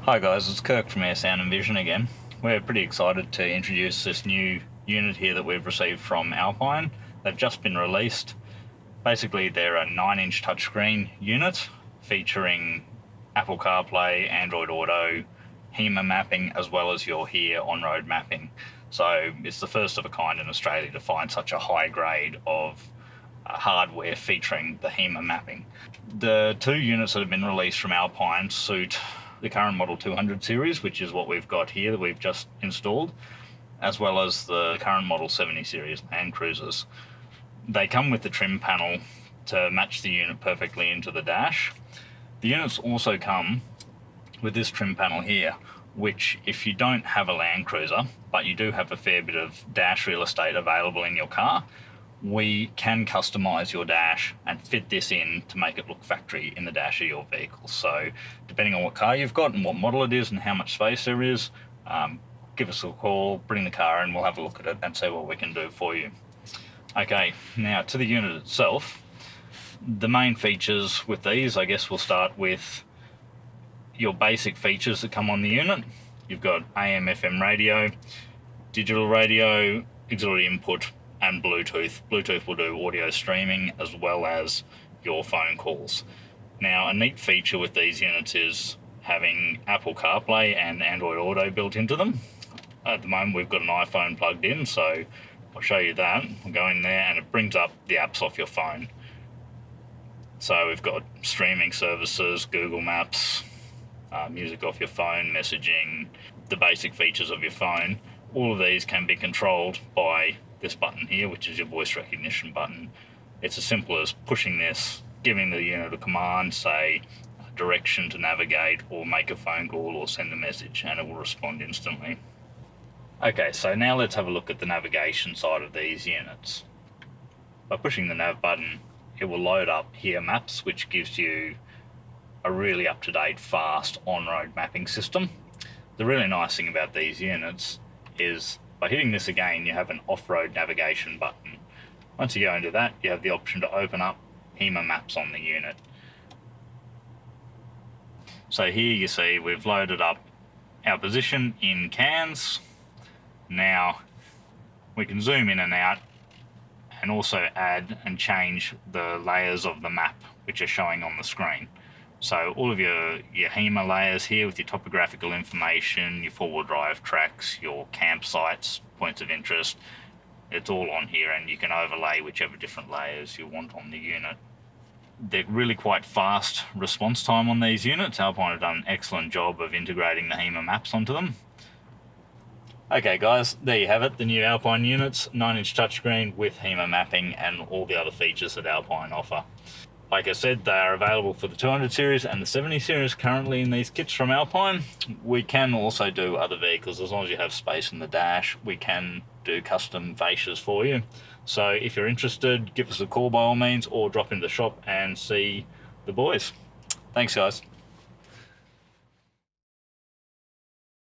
Hi guys, it's Kirk from Air Sound and Vision again. We're pretty excited to introduce this new unit here that we've received from Alpine. They've just been released. Basically they're a 9-inch touchscreen unit featuring Apple CarPlay, Android Auto, Hema mapping, as well as your Here on-road mapping. So it's the first of a kind in Australia to find such a high grade of hardware featuring the Hema mapping. The two units that have been released from Alpine suit the current Model 200 series, which is what we've got here that we've just installed, as well as the current Model 70 series Land Cruisers. They come with the trim panel to match the unit perfectly into the dash. The units also come with this trim panel here, which if you don't have a Land Cruiser, but you do have a fair bit of dash real estate available in your car, we can customize your dash and fit this in to make it look factory in the dash of your vehicle. So depending on what car you've got and what model it is and how much space there is, give us a call, bring the car in, we'll have a look at it and see what we can do for you. Okay, now to the unit itself. The main features with these, I guess we'll start with your basic features that come on the unit. You've got AM, FM radio, digital radio, auxiliary input, and Bluetooth. Bluetooth will do audio streaming as well as your phone calls. Now, a neat feature with these units is having Apple CarPlay and Android Auto built into them. At the moment we've got an iPhone plugged in, so I'll show you that. We'll go in there and it brings up the apps off your phone. So we've got streaming services, Google Maps, music off your phone, messaging, the basic features of your phone. All of these can be controlled by this button here, which is your voice recognition button. It's as simple as pushing this, giving the unit a command, say direction to navigate or make a phone call or send a message, and it will respond instantly. Okay, so now let's have a look at the navigation side of these units. By pushing the nav button, it will load up Here Maps, which gives you a really up-to-date, fast on-road mapping system. The really nice thing about these units is by hitting this again, you have an off-road navigation button. Once you go into that, you have the option to open up Hema maps on the unit. So here you see we've loaded up our position in Cairns. Now we can zoom in and out and also add and change the layers of the map which are showing on the screen. So all of your Hema layers here with your topographical information, your four-wheel drive tracks, your campsites, points of interest, it's all on here, and you can overlay whichever different layers you want on the unit. They're really quite fast response time on these units. Alpine have done an excellent job of integrating the Hema maps onto them. Okay guys, there you have it, the new Alpine units, 9-inch touchscreen with Hema mapping and all the other features that Alpine offer. Like I said, they are available for the 200 series and the 70 series currently in these kits from Alpine. We can also do other vehicles. As long as you have space in the dash, we can do custom fascias for you. So if you're interested, give us a call by all means, or drop into the shop and see the boys. Thanks guys.